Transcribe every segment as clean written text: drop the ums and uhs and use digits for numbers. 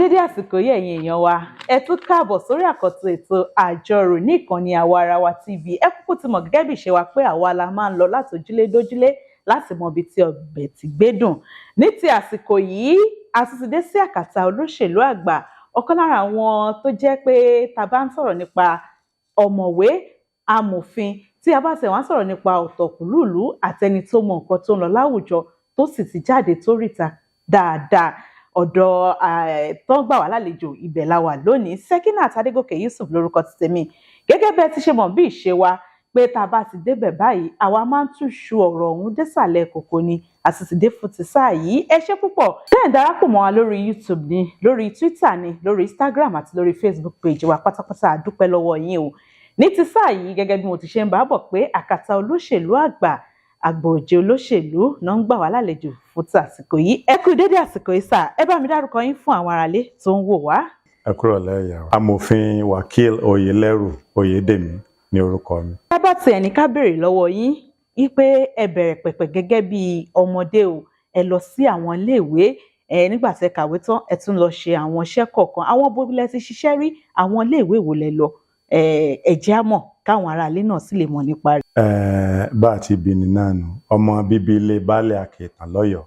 dédé àsìkò yìí ẹ̀yin èèyàn wa ẹ tún káàbọ̀ sórí àkọ́tún ètò àjọrò ní ìkànnì Àwa-Ara-Wa TV. Ẹ kúkú ti mọ̀ gẹ́gẹ́ bí ìṣe wa pé àwa la máa ń lọ láti ojúlé dójúlé láti mọ ibi tí ọbẹ̀ ti gbé dùn. Ní ti àsìkò yìí a tún ti dé sí àkàtà olóṣèlú àgbà, ọ̀kan lára àwọn tó jẹ́ pé tá bá ń sọ̀rọ̀ nípa ọ̀mọ̀wé amòfin, tí a bá ṣe wá ń sọ̀rọ̀ nípa ọ̀tọ̀kùlúùlú àtẹni tó mọ nǹkan tó ń lọ láwùjọ tó sì ti jáde tó ríta dáadáa, ọ̀dọ̀ tó ń gbà wá lálejò ibẹ̀ la wà lónìí. Sekinat Adégòkè Yusuf lórúkọ ti tèmi. Gẹ́gẹ́ bẹ́ẹ̀ ti ṣe mọ̀ bí ìṣe wa pé tá a bá ti débẹ̀ báyìí àwa máa ń túṣu ọ̀rọ̀ ọ̀hún désàlẹ̀ kòkó ni àti ti dé fún ti sáà yìí. Ẹ ṣé púpọ̀ tẹ́ ẹ̀ darapọ̀ mọ́ wa lórí YouTube ni, lórí Twitter ni, lórí Instagram àti lórí Facebook page wa pátápátá. A dúpẹ́ lọ́wọ́ yín o. Ní ti sáà yìí gẹ́gẹ́ bí mo ti ṣe ń bá bọ̀ pé àkàtà olóṣèlú àgbà, àgbòjì olóṣèlú náà ń gbà wá lálejò fún ti àsìkò yìí. Ẹ kú dédé àsìkò yìí sà, ẹ bá mi dárúkọ yín fún àwọn aráalé tó ń wò wá. Ẹ kúrò lẹ́yà o. Amofin Wakil Oyeleru Oyedemi ní orúkọ mi. Ẹ bá tiẹ̀ ní ká béèrè lọ́wọ́ yín wípé ẹ bẹ̀rẹ̀ pẹ̀pẹ̀ gẹ́gẹ́ bí ọmọdé o, ẹ lọ sí àwọn iléèwé, nígbà tẹ́ kàwé tán ẹ tún lọ ṣe àwọn iṣẹ́ kọ̀ọ̀kan. Àwọn bó lẹ ti ṣiṣẹ́ rí, àwọn iléèwé wo lẹ lọ? Ẹ jẹ́ á mọ̀ káwọn aráalé náà sì lè mọ̀ nípa rẹ̀. Bá a ti bí ni náà nù, ọmọ bíbí ilé baálẹ̀ Akétàn lọ́yọ̀ọ́,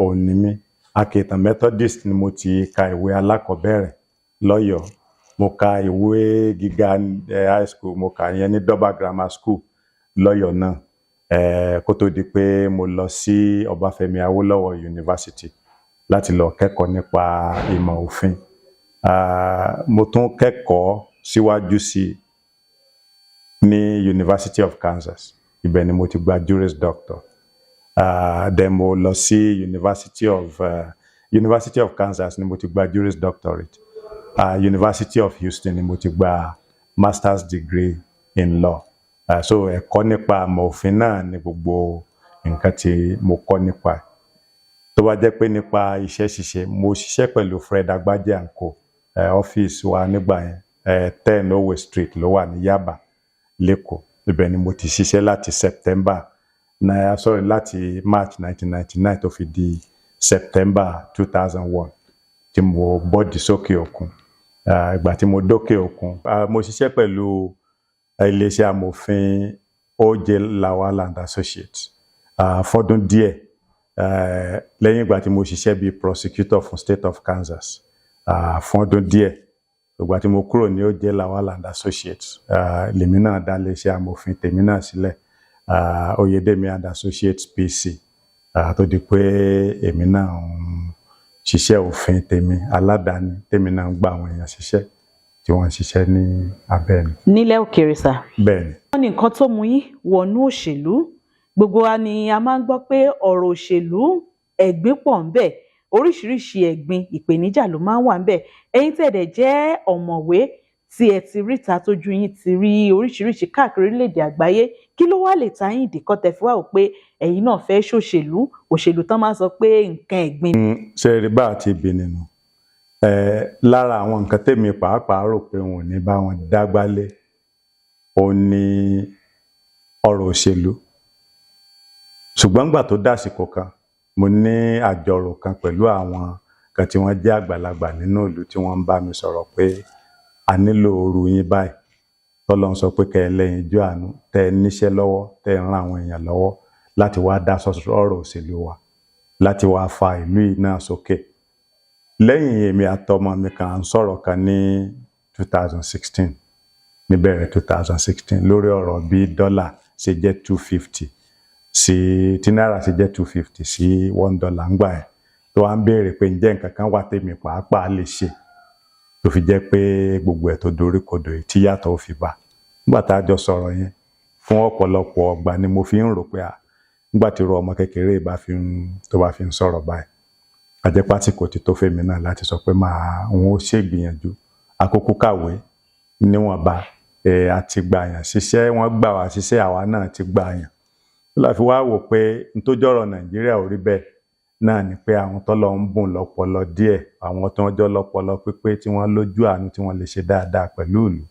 òun ni mí. Akétàn Methodist ni mo ti ka ìwé alákọ̀ọ́bẹ̀rẹ̀ lọ́yọ̀ọ́. Mo ka ìwé gíga high school, mo kà yẹn ní Doba Grammar School lọ́yọ̀ọ́ náà. Kó tó di pé mo lọ sí Ọbáfẹ́mi Awólọ́wọ̀ University láti lọ kẹ́kọ̀ọ́ nípa ìmọ̀ òfin. Mo tún kẹ́kọ̀ọ́ síwájú sí ní University of Kansas. Ibẹ̀ ni mo ti gba Juris Doctor. Then mo lọ sí University of Kansas ni mo ti gba Juris Doctorate. University of Houston ni mo ti gba Master's Degree in Law. So ẹ̀kọ́ nípa ìmọ̀ òfin náà ni gbogbo nǹkan tí mo kọ́ nípa. Tó bá jẹ́ pé nípa iṣẹ́ ṣíṣe, mo ṣiṣẹ́ pẹ̀lú Fred Agbaje & Co. Ọ́fíìsì wa nígbà yẹn 10 Owe Street ló wà ní Yaba lẹ́kọ̀ọ́. Ibẹ̀ ni mo ti ṣiṣẹ́ láti March 1999 tó fi di September 2001 tí mo bọ́dì sókè òkun. Ìgbà tí mo dókè òkun, mo ṣiṣẹ́ pẹ̀lú iléeṣẹ́ amòfin O.J. Lawal and Associates fọ́dún díẹ̀. Lẹ́yìn ìgbà tí mo ṣiṣẹ́ bí prosecutor fún State of Kansas fọ́dún díẹ̀. Ìgbà tí mo kúrò ní O.J. Lawal and Associates, lèmi náà dá iléeṣẹ́ amòfin tèmi náà sílẹ̀, Oyedemi and Associates PC, tó di pé èmi náà ń ṣiṣẹ́ òfin tèmi aládàáni, tèmi náà ń gba àwọn èèyàn ṣiṣẹ́ tí wọ́n ń ṣiṣẹ́ ní abẹ́ mi. Nílẹ̀ òkèèrè sà. Bẹ́ẹ̀ni. Wọ́n ní nǹkan tó mú yín wọnú òṣèlú. Gbogbo wa ni a máa ń gbọ́ pé ọ̀rọ̀ òṣèlú ẹ̀gbin pọ̀ ń bẹ, oríṣiríṣi ẹ̀gbin ìpèníjà ló máa ń wà ń bẹ. Ẹ̀yin tẹ̀dẹ̀ jẹ́ ọ̀mọ̀wé tí ẹ ti ríta tójú yín ti rí oríṣiríṣi káàkiri orílẹ̀-èdè àgbáyé, kí ló wá lè ta yín ìdíkọ́ tẹ́ fi wá wò pé ẹ̀yin náà fẹ́ ṣòṣèlú, òṣèlú tán máa ń sọ pé nǹkan ẹ̀gbin. Ṣé rí bá àti ibi nínú? Lára àwọn nǹkan tèmi pàápàá rò pé wọn ò ní bá wọn dágbálé, ó ní ọ̀rọ̀ òṣèlú. Ṣùgbọ́n nígbà tó dásìkò kan, mo ní àjọrò kan pẹ̀lú àwọn kan tí wọ́n jẹ́ àgbàlagbà nínú ìlú tí wọ́n ń bá mi sọ̀rọ̀ pé a nílò oru yín báyìí. Tọ́lọ́run sọ pé kẹ́ ẹ lẹ́yìn ijó àánú, tẹ́ ẹ níṣẹ́ lọ́wọ́, tẹ́ ẹ ń ran àwọn èèyàn lọ́wọ́ láti wá dá ọ̀rọ̀ òṣèlú wa, láti wá fa ìlú yìí náà sókè. Lẹ́yìn èmi àtọmọ mi kan ń sọ̀rọ̀ kan ní 2016, níbẹ̀rẹ̀ 2016, lórí ọ̀rọ̀ bí dọ́là ṣe jẹ́ 250 tí náírà ṣe jẹ́ 250 sí $1 ńgbà yẹn, tó wá ń béèrè pé ǹjẹ́ nǹkan kan wà tèmi pàápàá lè ṣe tó fi jẹ́ pé gbogbo ẹ̀ tó dorí kodò tí yàtọ̀ fi bá. Nígbà tá a jọ sọ̀rọ̀ yẹn fún ọ̀pọ̀lọpọ̀ ọgbà ni mo fi ń rò pé nígbà tí irú ọmọ kékeré tó bá fi ń sọ̀rọ̀ báyìí, àjẹpá tí kò ti tó fèmí náà láti sọ pé òun ó ṣègbìyànjú. Àkókò kàwé níwọ̀nba, àti gbàyàn ṣiṣẹ́, wọ́n gbà wá ṣiṣẹ́, àwa náà ti gbàyàn. La fi wá wò pé n tó jọ̀rọ̀ Nàìjíríà ò rí bẹ́ẹ̀ náà ni pé àwọn tọ́lọ̀ ń bùn lọ́pọlọ díẹ̀, àwọn tó ń jọ lọ́pọlọ pípé tí wọ́n lójú àánú tí wọ́n lè ṣe dáadáa pẹ̀lú ìlú.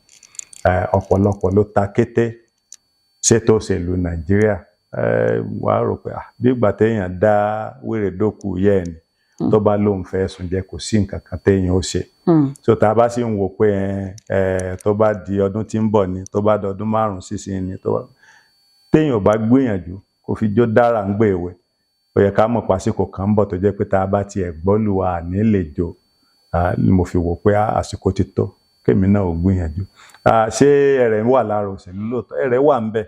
Ọ̀pọ̀lọpọ̀ ló ta kété ṣètò òṣèlú Nàìjíríà. Wàá rò pé bí ìgbà téèyàn dá wèrè dókú yẹ́ ẹ̀ ni. tó bá lóun fẹ́ sùn jẹ kò sí nǹkan kan téèyàn ó ṣe. So tá a bá sì ń wò pé tó bá di ọdún tí ń bọ̀ ni, tó bá di ọdún 5 sísìn ni, téèyàn ò bá gbìyànjú kó fi jó dára ń gbé ìwé, ó yẹ ká mọ̀ pásíkò kan ń bọ̀ tó jẹ́ pé tá a bá tiẹ̀ gbọ́lù wa ní lè jó. Mo fi wò pé àsìkò ti tó kémi náà ò gbìyànjú. Ṣé ẹ̀rẹ̀ wà lára òṣèlú lóòótọ́? Ẹ̀rẹ̀ wà ń bẹ,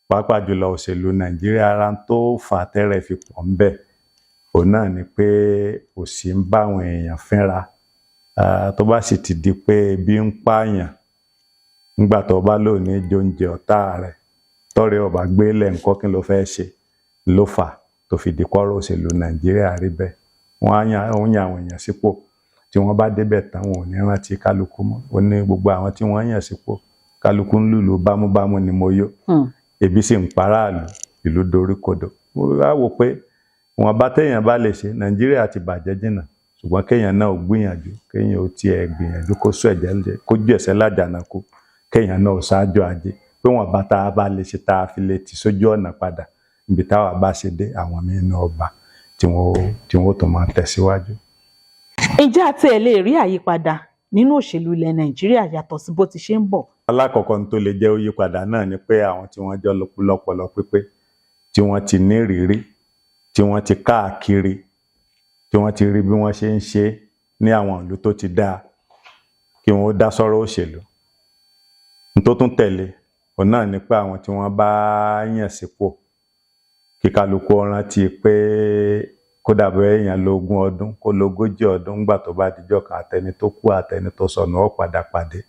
pàápàá jùlọ òṣèlú Nàìjíríà. Ara tó fà tẹ́rẹ̀ fi pọ̀ ń bẹ òun náà ni pé òṣì ń bá àwọn èèyàn fínra. Tó bá sì ti di pé ebi ń pààyàn, nígbà tó bá lò ní jóúnjẹ ọ̀tá rẹ̀, tọ́rẹ̀ ọba gbélé nǹkan kí ló fẹ́ ṣe ló fà tó fi di kọ́rọ̀ òṣèlú Nàìjíríà rí bẹ́ẹ̀. Wọ́n á yan àwọn èèyàn sípò, tí wọ́n bá débẹ̀ tán wọn ò ní rántí kálukú mọ́. Ó ní gbogbo àwọn tí wọ́n yàn sípò kálukú ń lùlù bámúbámú ni mo yó. Ebi sì ń paráàlú, ìlú dorí kodò. Mo wá wò pé wọn bá téèyàn bá lè ṣe, Nàìjíríà ti bàjẹ́ jìnnà, ṣùgbọ́n kéèyàn náà ò gbìyànjú, kéèyàn ò tiẹ̀ gbìyànjú kó sọ ẹ̀jẹ̀ jẹ, kó jù ẹ̀sẹ̀ lájànàkú, kéèyàn náà ò ṣáájú ajé. Pé wọn bá tá a bá lè ṣe tá a fi lè ti sójú ọ̀nà padà níbi táwa bá ṣe dé, àwọn mìíràn ọba tí wọ́n tó máa tẹ̀síwájú. Ǹjẹ́ a tiẹ̀ lè rí àyípadà nínú òṣèlú ilẹ̀ Nàìjíríà yàtọ̀ sí bó ti ṣe ń bọ̀? Alákọ̀ọ́kọ́ ní tó lè jẹ́ òyípadà náà ni pé àwọn tí wọ́n jọ lọ́pọlọ pípé, tí wọ́n ti ní ìrírí, tí wọ́n ti káàkiri, tí wọ́n ti rí bí wọ́n ṣe ń ṣe ní àwọn ìlú tó ti dáa, kí wọ́n ó dá sọ́rọ̀ òṣèlú. N tó tún tẹ̀lé òun náà ni pé àwọn tí wọ́n bá yàn sípò, kí kálukú rántí pé kódà bóyá èèyàn lo 20 ọdún, kó lo 40 ọdún, nígbà tó bá dijọ́ kan àtẹni tó kú àtẹni tó sọnù ó padà pàdé.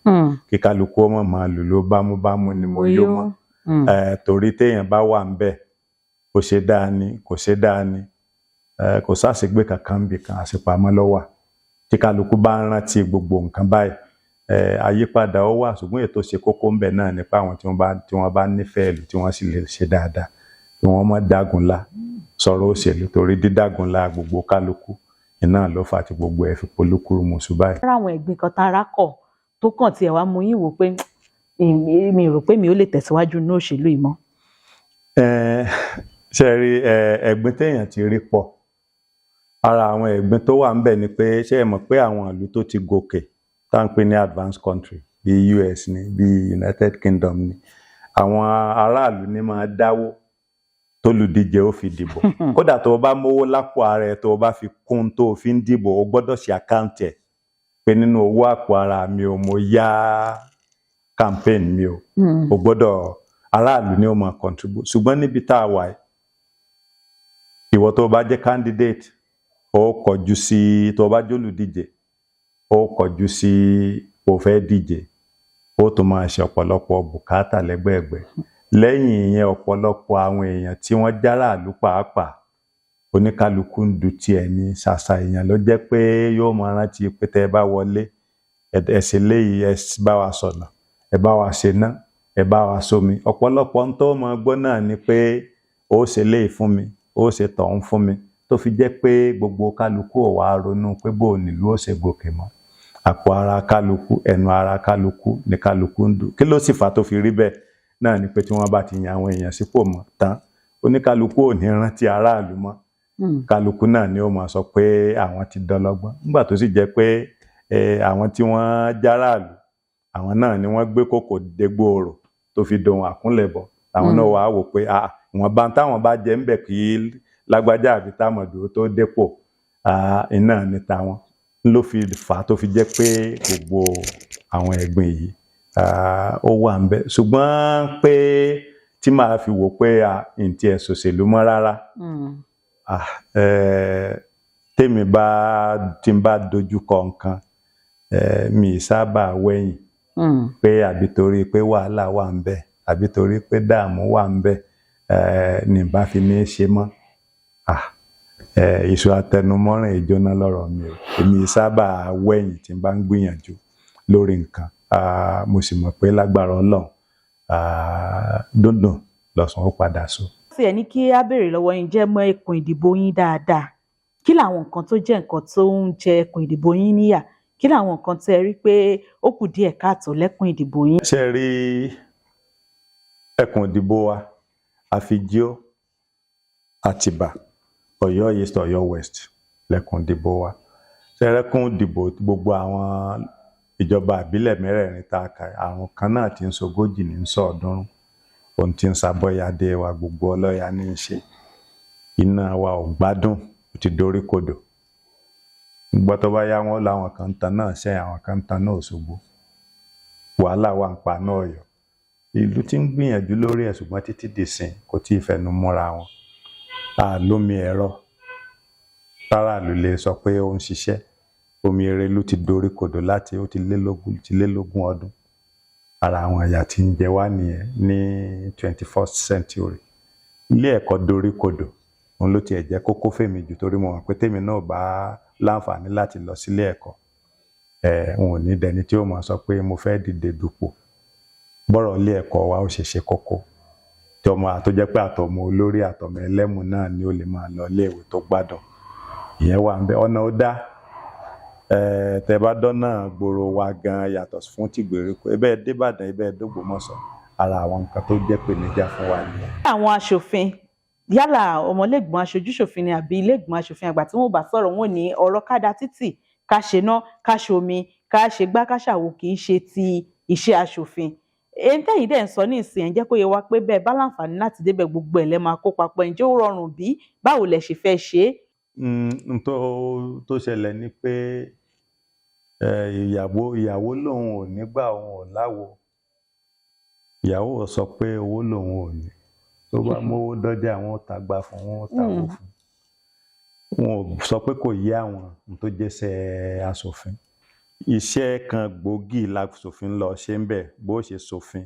Kí kálukú ó máa lùlù bámúbámú ni mo yó mọ́. Torí téèyàn bá wà ń bẹ̀, kò ṣe dáa ni, kò ṣe dáa ni, kò sáṣègbè kankan bì kan, àṣepamọ́ ló wà. Tí kálukú bá ń rántí gbogbo nǹkan báyìí, àyípadà ó wà, ṣùgbọ́n ètò ṣe kókó ń bẹ náà nípa àwọn tí wọ́n bá nífẹ̀ẹ́ ìlú, tí wọ́n sì lè ṣe dáadáa, kí wọ́n má dágunlá sọ̀rọ̀ òṣèlú, torí dídágunlá gbogbo kálukú iná ló fà tí gbogbo ẹ̀ fi polúkúrú muṣu báyìí. Àwọn ẹ̀gbin kan tára kọ̀ tó kàn tiẹ̀ wá mú yín wò pé mi rò pé mi ò lè tẹ̀síwájú ní òṣèlú yìí mọ́. Ṣé rí ẹ̀gbin téèyàn ti rí pọ̀. Ara àwọn ẹ̀gbin tó wà ń bẹ ni pé ṣé ẹ mọ̀ pé àwọn ìlú tó ti gòkè tá ń pè ní advanced country bíi US ni, bíi United Kingdom ni, àwọn aráàlú ní máa dáwó tólùdíje ó fi dìbò. Kódà tó o bá mówó lápò ara ẹ, tó o bá fi kún tó o fi ń dìbò, o gbọ́dọ̀ ṣe àkáǹtì ẹ̀ pé nínú owó àpò ara mi o, mo yá campaign mi o. O gbọ́dọ̀, aráàlú ni ó máa contribute. Ṣùgbọ́n níbi tá a wà yìí, ìwọ tó o bá jẹ́ candidate, ó kọjú sí, tó o bá jólùdíje, ó kọjú sí o fẹ́ díje, ó tún máa ṣe ọ̀pọ̀lọpọ̀ bùkátà lẹ́gbẹ̀ẹ́gbẹ́. Lẹ́yìn ìyẹn, ọ̀pọ̀lọpọ̀ àwọn èèyàn tí wọ́n járàlú pàápàá, oníkálukú ń du tiẹ̀ ní ṣàṣà èèyàn ló jẹ́ pé yóò máa rántí pé tẹ́ ẹ bá wọlé, ẹ ṣe léyìí, ẹ bá wa sọ̀nà, ẹ bá wa ṣe ná, ẹ bá wa sómi. Ọ̀pọ̀lọpọ̀ ń tó máa gbọ́ náà ni pé ó ṣe léyìí fún mi, ó ṣe tọ̀hún fún mi, tó fi jẹ́ pé gbogbo kálukú ò wá ronú pé bó nílùú ó ṣe gòkè mọ́. Àpò ara kálukú, ẹnu ara kálukú ni kálukú ń dù. Kí ló sì fà tó fi rí bẹ́ẹ̀? Náà ni pé tí wọ́n bá ti yan àwọn èèyàn sípò mọ́ tán, oníkálukú ò ní rántí aráàlú mọ́. Kálukú náà ni ó máa sọ pé àwọn ti dọlọ́gbọ́n. Nígbà tó sì jẹ́ pé àwọn tí wọ́n járàlú, àwọn náà ni wọ́n gbé kòkò dégbò òrò tó fi dohun àkúnlẹ̀bọ̀. Àwọn náà wàá wò pé ìwọ̀n bá táwọn bá jẹ ń bẹ̀ kí lágbájá àbí támọ̀dù tó dépò, iná ni tàwọn. Ló fi fà á tó fi jẹ́ pé gbogbo àwọn ẹ̀gbin yìí ó wà ń bẹ. Ṣùgbọ́n pé tí màá fi wò pé ǹtí ẹ̀ ṣòṣèlú mọ́ rárá, tèmi tí n bá dojú kọ nǹkan, mi sábà wẹ̀yìn pé àbí torí pé wàhálà wà ń bẹ, àbí torí pé dààmú wà ń bẹ, ní bá fi ní ṣe mọ́. Iṣu atẹnumọ́rìn ìjóná lọ́rọ̀ mi o. Èmi sábà wẹ̀yìn tí n bá ń gbìyànjú lórí nǹkan. Mo sì mọ̀ pé lágbára Ọlọ́run, dúndùn lọ́sàn ó padà so. Tí ẹ ní kí á béèrè lọ́wọ́ yín, jẹ́ mọ́ ẹkùn ìdìbò yín dáadáa. Kí làwọn nǹkan tó jẹ́ nǹkan tó ń jẹ ẹkùn ìdìbò yín níyà? Kí làwọn nǹkan tẹ́ ẹ rí pé ó kù díẹ̀ káàtó lẹ́kùn ìdìbò yín? Ṣé rí ẹkùn ìdìbò wa, Afijio, Atiba, Ọ̀yọ́ East, Ọ̀yọ́ West, lẹ́kùn ìdìbò wa. Ṣẹ́rẹ́kùn ìdìbò gbogbo àwọn ìjọba ìbílẹ̀ mẹ́rẹ̀ẹ̀rin tá a kà àrùn kan náà tí ń ṣogójì ní sọ̀ọ́dúnrún ohun tí ń ṣàbọ̀yàdé wa gbogbo ọlọ́yà ní í ṣe. Iná wa ò gbádùn ó ti dorí kodò. Gbọ́ tó bá yá wọn láwọn kan ń tan náà sẹ́yìn àwọn kan ń tan náà Òṣogbo. Wàhálà wà ń pa náà Ọ̀yọ́. Ìlú tí ń gbìyànjú lórí ẹ̀ ṣùgbọ́n títí dìsìn kò tí ì fẹnu múra wọn. Lómi ẹ̀rọ táràlú lè sọ pé ó ń ṣiṣẹ́. Omi Erelú ti dorí kodò láti ó ti lé lógún ọdún. Ara àwọn ẹ̀yà tí ń jẹ wá nìyẹn ní 21st century. Ilé ẹ̀kọ́ dorí kodò òun ló tiẹ̀ jẹ́ kókó fèmí jù torí mo mọ̀ pé tèmi náà bá láǹfààní láti lọ sílé ẹ̀kọ́ n ò ní dẹni tí ó máa sọ pé mo fẹ́ dìde dupò. Bọ́rọ̀ ilé ẹ̀kọ́ wa ó ṣe kókó tí ọmọ àtọ́jẹ́ pé àtọmọ olórí àtọmọ ẹlẹ́mù náà ni ó lè máa lọ iléèwé tó gbádùn. Ìyẹn wà ń bẹ ọ̀nà ó dá. Tẹ́ bá dọ́nà gbòòrò wa gan yàtọ̀ fún ti gbèríko ẹbẹ́ débàdàn ẹbẹ́ dógbòmọ̀ṣọ́ ara àwọn nǹkan tó jẹ́ pèníjà fún wa nìyẹn. Àwọn aṣòfin yálà ọmọlẹ́gbọ̀n aṣojúṣòfin ni àbí ilé-ìgbìmọ̀ aṣòfin àgbà tí wọ́n bá sọ̀rọ̀ wọn ní ọ̀rọ̀ ká dá títì ká ṣe ná ká ṣomi ká ṣe gbá ká ṣàwò kì í ṣe ti iṣẹ́ aṣòfin. Èyí tẹ́yìn dẹ̀ ń sọ ní ìsìn ẹ̀ ń jẹ́ kó yé wa pé bẹ́ẹ̀ bá láǹfààní láti débẹ̀ gbogbo ẹ̀ lẹ́ máa kó papọ̀ ǹjẹ́ ó rọrùn bí báwo lẹ ṣe fẹ́ ṣe é? Tó ṣẹlẹ̀ ni pé ìyàwó lòun ò ní gbà òun ò láwo. Ìyàwó sọ pé owó lòun ò ní. Tó bá mówó dọ́jà wọn ò tàgbà fún wọn ò tàwó fún. Wọn ò sọ pé kò yé àwọn tó jẹ́sẹ̀ aṣòfin. Iṣẹ́ kan gbòógì láṣòfin lọ ṣe ń bẹ̀ bó ṣe ṣòfin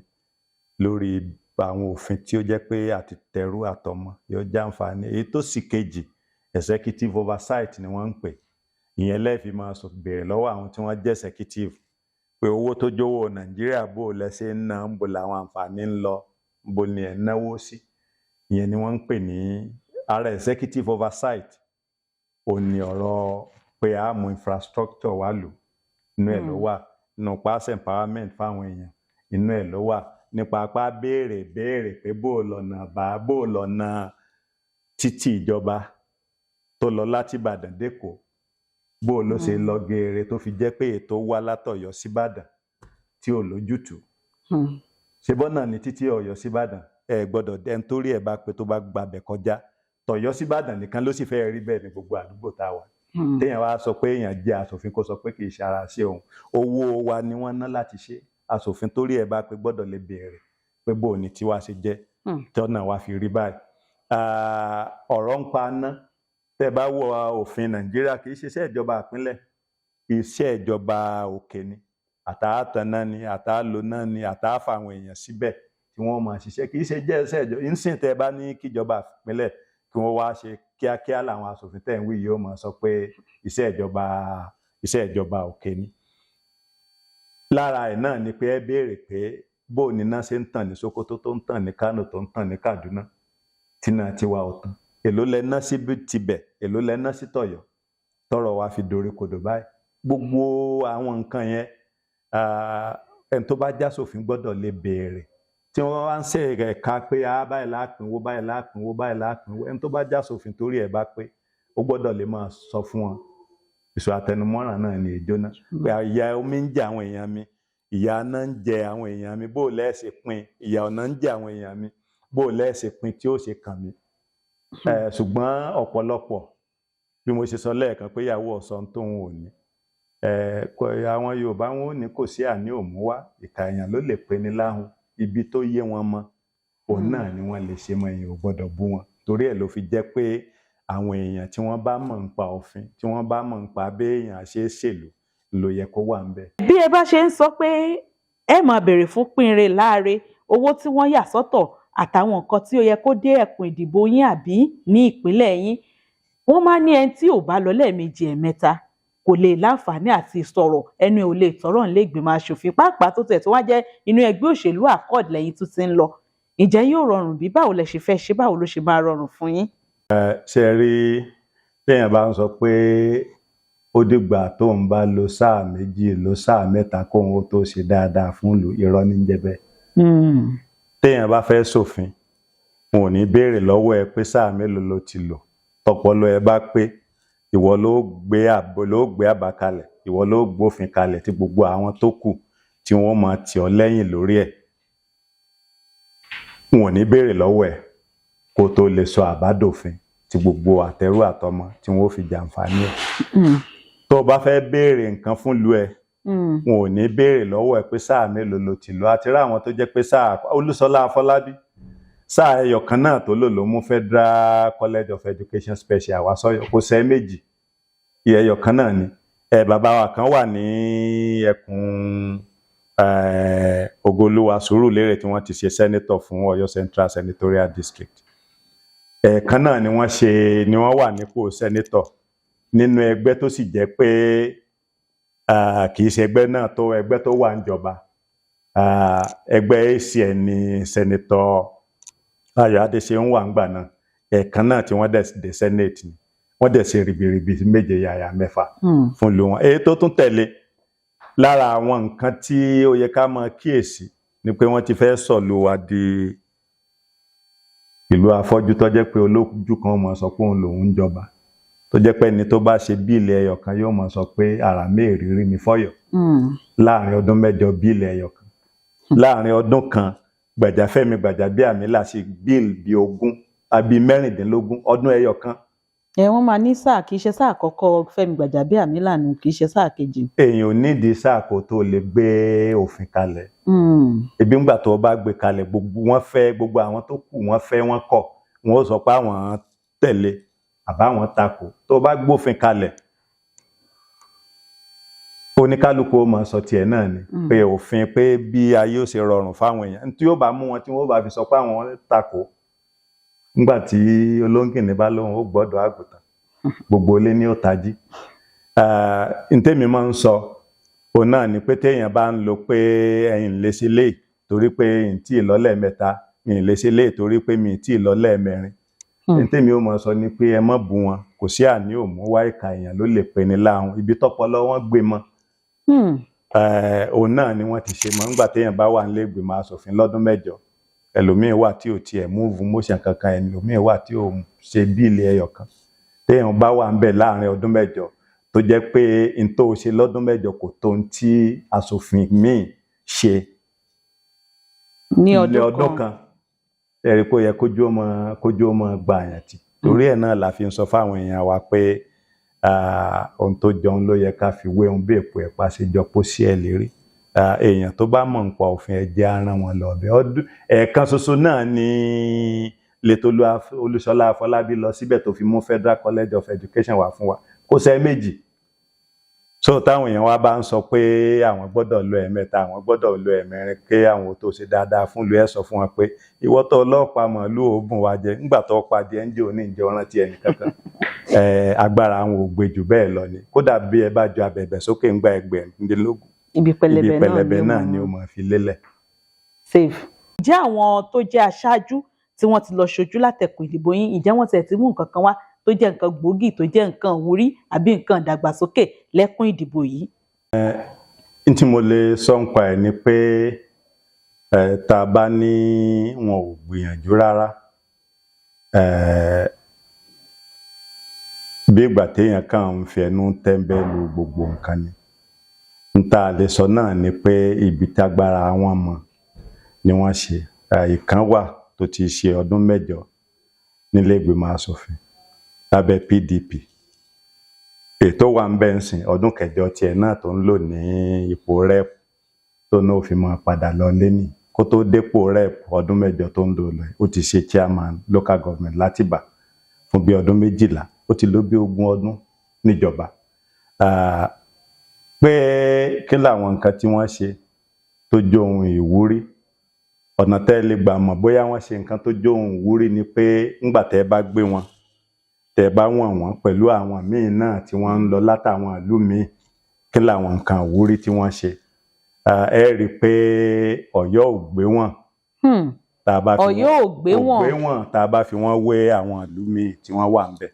lórí àwọn òfin tí ó jẹ́ pé àti tẹrú àtọmọ yóò jàǹfààní. Èyí tó sì kejì executive oversight ni wọ́n ń pè. Ìyẹn lẹ́ẹ̀fi máa béèrè lọ́wọ́ àwọn tí wọ́n jẹ́ executive pé owó tó jówó Nàìjíríà bó lẹ́sẹ̀ ń ná ń bo làwọn àǹfààní ń lọ bó ni ẹ̀ náwó sí. Ìyẹn ni wọ́n ń pè ní ara executive oversight. Ó ní ọ̀rọ̀ pé a mú infrastructure wá lò inú ẹ̀ ló wà nínú pass empowerment fáwọn èèyàn inú ẹ̀ ló wà nípa apá béèrè pé bó lọ́nà títì ìjọba tó lọ láti Ìbàdàn dÉkòó bó ló ṣe lọ geere tó fi jẹ́ pé ètò wá látọ̀yọ́ síbàdàn tí ò lójútùú. Ṣé bọ́nà ní títí Ọ̀yọ́ síbàdàn gbọ́dọ̀ ẹni torí ẹ̀ bá pé tó bá gbàbẹ̀ kọjá tọ̀yọ́ síbàdàn nìkan ló sì fẹ́ rí bẹ́ẹ̀ ní gbogbo àdúgbò tá a wà. Téèyàn wá sọ pé èèyàn jẹ́ aṣòfin kó sọ pé kì í ṣe ara ṣe òun owó wa ni wọ́n ná láti ṣe. Aṣòfin torí ẹ̀ bá pé gbọ́dọ̀ lè béèrè pé bó ni tiwa ṣe jẹ́ tí ọ̀nà wa fi rí báyìí. Ọ̀rọ̀ ń pa ná tẹ́ bá wo òfin Nàìjíríà kì í ṣe iṣẹ́ ìjọba ìpínlẹ̀ iṣẹ́ ìjọba òkè ni àtàtàn náà ni àtàlò náà ni àtàfà àwọn èèyàn síbẹ̀ tí wọ́n máa ṣiṣẹ́ kì í ṣe jẹ́ iṣẹ́ ìjọba ìsìn tẹ́ bá ní kíjọba ìpínlẹ̀ kí wọ́n wá ṣe kíákíá làwọn aṣòfin tẹ̀ ń wí yóò máa sọ pé iṣẹ́ ìjọba òkè ni. Lára ẹ̀ náà ni pé ẹ béèrè pé bó ni iná ṣe ń tàn ní Sókótó tó ń tàn ní Kánò tó ń tàn ní Kàdúná tí náà ti wá ọ̀tán èló lẹ ná sí tibẹ̀ èló lẹ ná sí tọ̀yọ́ tọ́rọ̀ wa fi dorí kodò báyìí. Gbogbo àwọn nǹkan yẹn ẹni tó bá jásòfin gbọ́dọ̀ lè béèrè tí wọ́n wá ń ṣe ẹ̀ka pé báyìí lápínwó ẹni tó bá jásòfin torí ẹ̀ bá pé ó gbọ́dọ̀ lè máa sọ fún wọn. Ìṣó àtẹnumọ́ràn náà ni ìjóná pé ìyà omi ń jẹ àwọn èèyàn mi ìyà iná ń jẹ àwọn èèyàn mi bó lẹ́ẹ̀ṣẹ̀ pín ìyà ọ̀nà ń jẹ àwọn èèyàn mi bó lẹ́ẹ̀ṣẹ̀ pín tí ó ṣe kàn mí. Ṣùgbọ́n ọ̀pọ̀lọpọ̀ bí mo ṣe sọ lẹ́ẹ̀kan pé ìyàwó ọ̀sán tóun ò ní àwọn Yorùbá wọn ò ní kò sí àní òmú wá ìkà èèyàn ló lè pe ní láhùn ibi tó yé wọn mọ òun náà ni wọ́n lè ṣe mọ èèyàn ò gbọ́dọ̀ bú wọn torí ẹ̀ ló fi jẹ́ pé àwọn èèyàn tí wọ́n bá mọ̀ nípa òfin tí wọ́n bá mọ̀ nípa béèyàn ṣe é ṣèlú ló yẹ kó wà ńbẹ̀. Bí ẹ bá ṣe ń sọ pé ẹ máa béèrè fún pínre láre owó tí wọ́n yà sọ́tọ̀ àtàwọn nǹkan tí ó yẹ kó dé ẹkùn ìdìbò yín àbí ní ìpínlẹ̀ yín wọ́n máa ní ẹni tí ò bá lọ lẹ́ẹ̀mejì ẹ̀mẹ́ta kò lè láǹfààní àti sọ̀rọ̀ ẹnu ẹ̀ ò lè tọ̀rọ̀ nílé ìgbìmọ̀ aṣòfin pàápàá tó tẹ̀ tó wá jẹ́ inú ẹgbẹ́ òṣèlú accord lẹ́yìn tó ti ń lọ ǹjẹ́ yóò rọrùn bí báwo lẹ ṣe fẹ́ ṣe báwo ló ṣe máa rọrùn fún yín. Ṣe rí téèyàn bá ń sọ pé ó dìgbà tóun bá lo sáà méjì lo sáà mẹ́ta kóun ó tó ṣe dáadáa fún ìlú irọ́ ní jẹ́ bẹ́ẹ̀. Téèyàn bá fẹ́ ṣòfin wọn ò ní béèrè lọ́wọ́ ẹ pé sáà mélòó ló ti lò tọpọlọ ẹ bá pé ìwọ ló gbé àbá kalẹ̀, ìwọ ló gbófin kalẹ̀ tí gbogbo àwọn tó kù tí wọ́n máa tì ọ́ lẹ́yìn lórí ẹ̀. Wọn ò ní béèrè lọ́wọ́ ẹ̀ kó tó lè sọ àbádòfin tí gbogbo àtẹrú àtọmọ tí wọ́n fi jàǹfààní ẹ̀. Tó bá fẹ́ béèrè nǹkan fún ìlú ẹ̀, wọn ò ní béèrè lọ́wọ́ ẹ̀ pé sáà mélòó ló ti lò. Àti rí àwọn tó jẹ́ pé sáà Olúṣọlá Afọlábí sáà ẹyọ kan náà tó lò ló mú Federal College of Education Special wá sọ́yọ́, kò sẹ́ méjì, ẹyọ kan náà ni. Bàbá wa kan wà ní ẹkùn Ògolúwa Sùúrùlérè tí wọ́n ti ṣe senator fún Ọ̀yọ́ Central Senatorial District. Kan náà ni wọ́n wà nípò senator nínú ẹgbẹ́ tó sì jẹ́ pé kì í ṣe ẹgbẹ́ náà tó ẹgbẹ́ tó wà níjọba. Ẹgbẹ́ ACN ni senator Ayọ̀ Adéṣeun wà ńgbà náà. Kan náà tí wọ́n dé senate ni wọ́n dẹ̀ ṣe ribiribi méje yàyà mẹ́fà fún ìlú wọn. Èyí tó tún tẹ̀lé lára àwọn nǹkan tí ó yẹ ká máa kíyèsí ni pé wọ́n ti fẹ́ sọ̀lú wa di ìlú afọ́jú tó jẹ́ pé olójú kan máa sọ pé òun lòun ń jọba, tó jẹ́ pé ẹni tó bá ṣe bíìlì ẹyọ kan yóò máa sọ pé àrà mẹ́rìírí ni fọ́yọ̀. Láàrin ọdún 8 bíìlì ẹyọ kan, láàrin ọdún kan Fẹ́mi Gbàjàbíàmílà ṣe bíìlì bíi 20 àbí 16 ọdún ẹyọ kan. Wọ́n máa ní sáà kì í ṣe sáà àkọ́kọ́ Fẹ́mi Gbàjàbíàmílà nù, kì í ṣe sáà kejì. Èèyàn ò nídìí sáà kó tó lè gbé òfin kalẹ̀. Ebi ńgbà tó bá gbé kalẹ̀ gbogbo àwọn tó kù wọ́n fẹ́ wọ́n kọ̀, wọ́n ó sọ pé àwọn tẹ̀lé àbáwọn takò. Tó bá gbófin kalẹ̀ oníkálukú ó máa sọ tiẹ̀ náà ni pé òfin pé bí ayé ó ṣe rọrùn fáwọn èèyàn tí yóò bá mú wọn tí wọ́n bá fi sọ pé àwọn takò. Nígbà tí olóńgìní bá lóhun ó gbọ́dọ̀ àgùntàn, gbogbo ilé ní ó tají. Ntẹ́mi máa ń sọ òun náà ni pé téèyàn bá ń lo pé ẹ̀yin lè ṣe léyìí torí pé n tí ì lọ lẹ́ẹ̀mẹ́ta, mi lè ṣe léyìí torí pé mi tí ì lọ lẹ́ẹ̀mẹ́rin. Ntẹ́mi ó máa sọ ni pé ẹ má bú wọn, kò sí àní òmù wá ìka èèyàn ló lè pe ni láhùn, ibi tọ́pọlọ wọn gbé mọ́. Òun náà ni wọ́n ti ṣe mọ́ nígbà téèyàn bá wà nílé ìgbìmọ̀ aṣòfin lọ́dún 8. Ẹlòmíín wà tí ò tiẹ̀ múùfù motion kankan, ẹlòmíín wà tí ò ṣe bíìlì ẹyọ kan. Téèyàn bá wà ń bẹ̀ láàrin ọdún 8 tó jẹ́ pé n tó ṣe lọ́dún 8 kò tó ń tí aṣòfin míì ṣe ní ọdún kan. Ẹ̀rí pé ó yẹ kójú ọmọ gbà àyàn tì. Torí ẹ̀ náà la fi ń sọ fáwọn èèyàn wa pé ohun tó jọun ló yẹ ká fi wé ohun bí èpo ẹ̀pà ṣe jọ pọ̀ sí ẹ̀ lérí. Èèyàn tó bá mọ̀ nípa òfin ẹ̀jẹ̀ aràn wọn lọ ọ̀bẹ ọdún ẹ̀ẹ̀kan ṣoṣo náà ni lẹ́tọ́lú Olúṣọlá Afọlábí lọ síbẹ̀ tó fi mú Federal College of Education wá fún wa, kò sẹ́ méjì. So táwọn èèyàn wa bá ń sọ pé àwọn gbọ́dọ̀ lo ẹ̀mẹ́ta, àwọn gbọ́dọ̀ lo ẹ̀mẹ́rin kí àwọn tó ṣe dáadáa fún ìlú ẹ̀ sọ fún wọn pé ìwọ tó ọlọ́pàá màálù òògùn wa jẹ nígbà tó pàdé ẹ̀ ń jẹ́ òní ìjọ rántí ẹnì kankan. Agbára àwọn ò gbé jù bẹ́ẹ̀ lọ ni, kódà bí ẹ bá ju abẹ̀bẹ̀ sókè ń gba ẹgbẹ̀rúndínlógún. Ibi pẹlẹbẹ náà ni ó máa fi lélẹ̀. Safe. Ǹjẹ́ àwọn tó jẹ́ aṣáájú tí wọ́n ti lọ ṣojú látẹ̀kùn ìdìbò yín, ǹjẹ́ wọ́n ti mú nǹkan kan wá tó jẹ́ nǹkan gbòógì, tó jẹ́ nǹkan ìwúrí àbí nǹkan ìdàgbàsókè lẹ́kùn ìdìbò yìí? N tí mo lè sọ nípa ẹ̀ ni pé tá a bá ní wọn ò gbìyànjú rárá, bí ìgbà téèyàn kàn ń fi ẹnu tẹ́ńbẹ́lú gbogbo nǹkan ni. N tá a lè sọ náà ni pé ibi tágbára wọn mọ̀ ni wọ́n ṣe. Ìkan wà tó ti ṣe ọdún 8 nílé ìgbìmọ̀ aṣòfin lábẹ́ PDP. Ètò wà ń bẹ́ ń sìn ọdún 9 tiẹ̀ náà tó ń lò ní ipò rep tó náà fi máa padà lọ lẹ́nì. Kó tó dépò rep ọdún 8 tó ń lò lọ, ó ti ṣe chairman local government l'Atiba fún bí ọdún 12. Ó ti lò bí 20 ọdún níjọba. Pé kí làwọn nǹkan tí wọ́n ṣe tó jẹ́ ohun ìwúrí, ọ̀nà tẹ́ lè gbà mọ̀ bóyá wọ́n ṣe nǹkan tó jẹ́ ohun ìwúrí ni pé ńgbà tẹ́ bá gbé wọn, tẹ́ bá wọ̀n wọ́n pẹ̀lú àwọn míì náà tí wọ́n ń lọ látàwọn ìlú míì, kí làwọn nǹkan ìwúrí tí wọ́n ṣe. Ẹ rí i pé Ọ̀yọ́ ò gbé wọn. Ọ̀yọ́ ò gbé wọn tá a bá fi wọ́n wé àwọn ìlú míì tí wọ́n wà ń bẹ̀.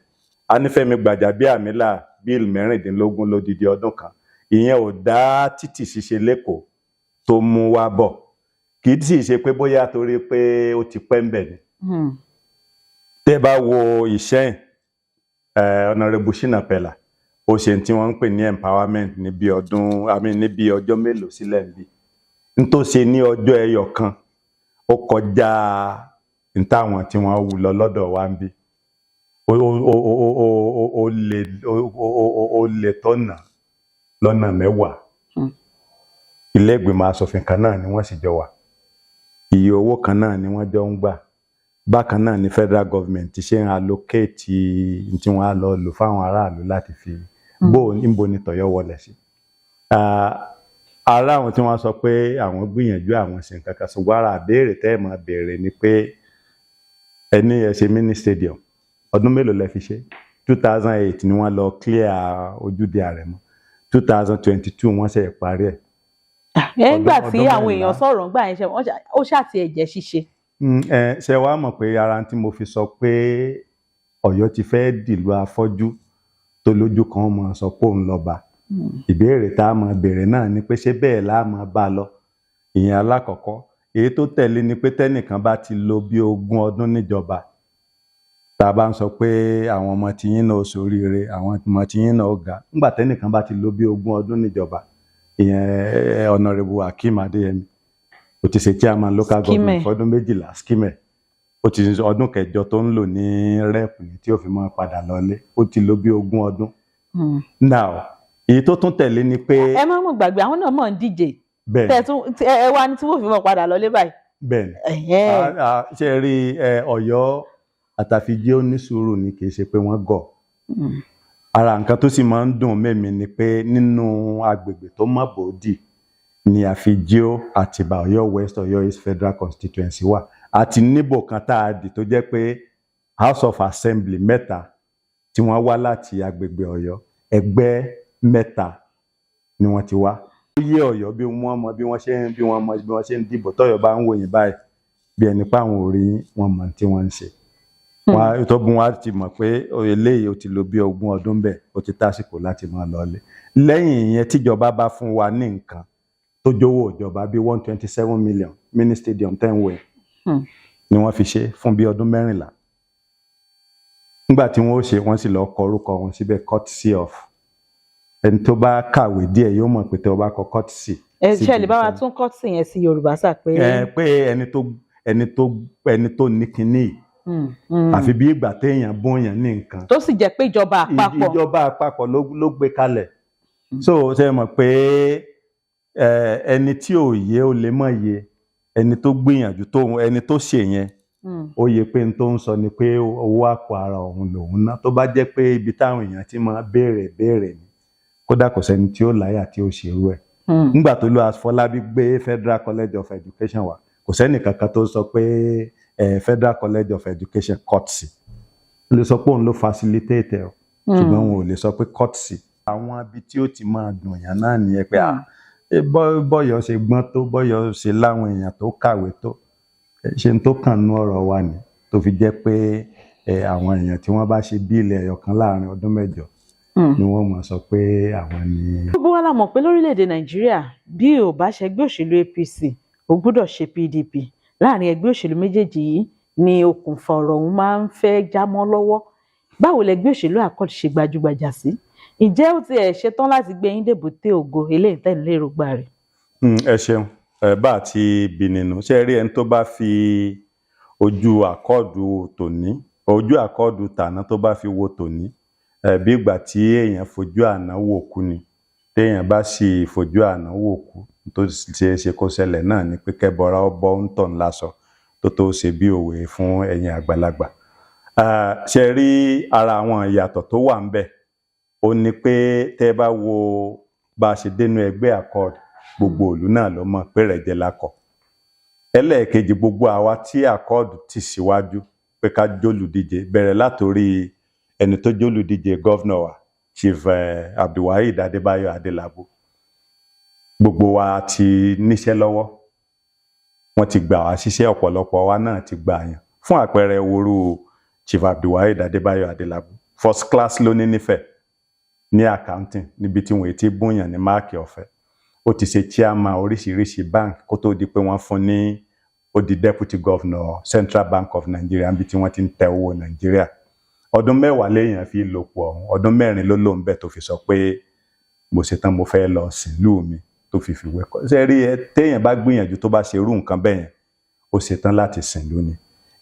A ní Fẹ́mi Gbàjàbíàmílà bíìlì 16 lódidi ọdún kan. Ìyẹn ò dá títì ṣíṣe lẹ́kọ̀ọ́ tó mú wá bọ̀. Kì í sì ṣe pé bóyá torí pé ó ti pẹ́ ń bẹ̀ ni. Tẹ́ bá wo Ìṣẹ́yìn, Honorable Shina Pella ó ṣe tí wọ́n ń pè ní empowerment ní bí ọjọ́ mélòó sílẹ̀ níbí n tó ṣe ní ọjọ́ ẹyọ kan ó kọjá n táwọn tí wọ́n wù lọ lọ́dọ̀ wa ń bí ó lè tọ́nà lọ́nà 10 ilé ìgbìmọ̀ asòfin kan náà ni wọ́n sì jọ wà iye owó kan náà ni wọ́n jọ ń gbà bákan náà ni federal government ṣe ń allocate tí wọ́n á lọ lò fáwọn aráàlú láti fi níbo ni tọ̀yọ́ wọlé sí. Ara àwọn tí wọ́n sọ pé àwọn gbìyànjú àwọn ṣe nǹkan kan ṣùgbọ́n ara àbéèrè tẹ́ ẹ̀ máa béèrè ni pé ẹni ẹ ṣe mini stadium ọdún mélòó lẹ fi ṣe 2008 ni wọ́n lọ clear ojúde Àrẹ̀mọ 2022 wọ́n ṣe parí ẹ̀. Nígbà tí àwọn èèyàn sọ̀rọ̀ ń gbà yẹn ṣe ó ṣàti ẹ̀jẹ̀ ṣíṣe. Ṣe wàá mọ̀ pé ara tí mo fi sọ pé Ọ̀yọ́ ti fẹ́ dìlú afọ́jú tó lójú kan mọ̀ sọ pé òun lọ́ba. Ìbéèrè tá a máa béèrè náà ni pé ṣé bẹ́ẹ̀ la máa bá lọ. Ìyẹn alákọ̀ọ́kọ́. Èyí tó tẹ̀lé ni pé tẹ́nìkan bá ti lò bí 20 ọdún níjọba tá a bá ń sọ pé àwọn ọmọ tiyín náà ṣoríire àwọn ọmọ tiyín náà ga nígbà tẹ́nìkan bá ti lò bí 20 ọdún níjọba ìyẹn Honorable Hakeem Adéyẹmí ó ti ṣe chairman local government fọdún 12 skimẹ̀ ó ti ọdún kẹjọ tó ń lò ní rep tí ó fi mọ́ padà lọlé ó ti lò bí 20 ọdún. Now èyí tó tún tẹ̀lé ni pé. Ẹ má mọ̀ gbàgbé àwọn náà mọ̀ ń díje ẹ wá ní tí wọ́n fi mọ́ padà lọlé báyìí. Bẹ́ẹ̀ni ṣe rí Ọ̀yọ́ àtàfijó ní sùúrù ni kì í ṣe pé wọ́n gọ̀. Ara nǹkan tó sì máa ń dùn mẹ́mi ni pé nínú agbègbè tó mọ̀ bòódì ni Afijio Atiba Ọ̀yọ́ West Ọ̀yọ́ East Federal Constituency wà àti níbò kan tá a dì tó jẹ́ pé House of Assembly 3 tí wọ́n wá láti agbègbè Ọ̀yọ́ ẹgbẹ́ 3 ni wọ́n ti wá. Ó yé Ọ̀yọ́ bí wọ́n ṣe ń dìbò tọ́yọ́ bá ń wòyìn báyìí bí ẹni pé àwọn ò rí wọn mọ̀ tí wọ́n ń ṣe. Wọ́n tó bùn wá ti mọ̀ pé eléyìí ó ti lò bí 20 ọdún bẹ́ẹ̀ ó ti tásìkò láti máa lọlé. Lẹ́yìn ìyẹn tíjọba bá fún wa ní nǹkan tó jówó ìjọba bí 127 million mini stadium 10 way ni wọ́n fi ṣe fún bí ọdún 14. Nígbà tí wọ́n ó ṣe wọ́n sì lọ kọ orúkọ wọn síbẹ̀ courtesy of ẹni tó bá kàwé díẹ̀ yóò mọ̀ pé tó bá kọ courtesy. Ṣe lè bá wa tún courtesy yẹn sí Yorùbá sà pé. Pé ẹni tó ní kinní àfi bí ìgbà téèyàn bóyàn ní nǹkan. Tó sì jẹ́ pé ìjọba àpapọ̀ ló gbé kalẹ̀. So ṣe mọ̀ pé ẹni tí ò yé ó lè mọ̀ yé ẹni tó gbìyànjú ẹni tó ṣe yẹn ó yẹ pé n tó ń sọ ni pé owó àpò ara òun lòun ná tó bá jẹ́ pé ibi táwọn èèyàn ti máa béèrè ni kódà kò sẹ́ni tí ó láyà tí ó ṣerú ẹ̀. Nígbà tó lọ Afọlábí gbé Federal College of Education wá kò sẹ́ni kankan tó sọ pé Federal College of Education courtesy lè sọ pé òun ló facilitate ẹ̀ ṣùgbọ́n òun ò lè sọ pé courtesy. Àwọn ibi tí ó ti máa dùn yàn náà nìyẹn pé bọ́yọ̀ ṣe gbọ́n tó bọ́yọ̀ ṣe láwọn èèyàn tó kàwé tó ṣe ń tó kàn nú ọ̀rọ̀ wa ni tó fi jẹ́ pé àwọn èèyàn tí wọ́n bá ṣe bíìlì ẹyọ kan láàrin ọdún 8 ni wọ́n mọ̀ sọ pé àwọn ni. Gbogbo wa la mọ̀ pé lórílẹ̀‐èdè Nàìjíríà bí ò bá ṣẹgbẹ́ òṣèlú APC ó gbọ́dọ̀ ṣe PDP láàrin ẹgbẹ́ òṣèlú méjèèjì yìí ni okùnfà ọ̀rọ̀ ọ̀hún máa ń fẹ́ já mọ́ lọ́wọ́. Báwo lẹgbẹ́ òṣèlú Accord ṣe gbajúgbajà sí? Ǹjẹ́ ó ti ṣetán láti gbé yín débùté ògo eléyìí tẹ̀ ń lérò gbà rẹ̀? Ẹ ṣeun bá a ti bí nínú ṣe rí ẹni tó bá fi ojú àkọọdù tàná tó bá fi wo tòní bí ìgbà tí èèyàn fojú àná wò kú ni téèyàn bá sì fojú àná wò kú tó ṣe kó ṣẹlẹ̀ náà ni pé kẹ́bọra ó bọ́ ń tàn lásọ tó ṣe bí òwe fún ẹ̀yin àgbàlagbà. Ṣe rí ara àwọn ìyàtọ̀ tó wà ń bẹ̀ ó ní pé tẹ́ bá wo bá a ṣe dénú ẹgbẹ́ Accord gbogbo ìlú náà ló mọ̀ pé rẹ̀jẹ̀ lakọ̀. Ẹlẹ́ẹ̀kejì gbogbo àwa tí Accord tì síwájú pé ká jólùdíje bẹ̀rẹ̀ látòrí ẹni tó jólùdíje gọ́vnà wa Chief Abdulwaheed Adébáyọ̀ Adélabú gbogbo wa ti níṣẹ́ lọ́wọ́ wọ́n ti gbà wá síṣẹ́ ọ̀pọ̀lọpọ̀ wa náà ti gbà yàn fún àpẹẹrẹ wòrú Chief Abdulwaheed Adébáyọ̀ Adélabú first class ló ní nífẹ̀ẹ́ ní accounting níbi tí wọ́n ti búyàn ní máàkì ọ̀fẹ́ ó ti ṣe chairman oríṣiríṣi bank kó tó di pé wọ́n fún ní ó di deputy governor Central Bank of Nigeria níbi tí wọ́n ti ń tẹ owó Nàìjíríà ọdún 10 léèyàn fi lòpọ̀ ọ̀hún, ọdún 4 ló lò ń bẹ̀ tó fi sọ pé mo ṣetán mo fẹ́ lọ sìnlú mi tó fi fìwé kọ́. Ṣé rí ẹ téèyàn bá gbìyànjú tó bá ṣe irú nǹkan bẹ́ẹ̀ yẹn ó ṣetán láti sìnlú ni.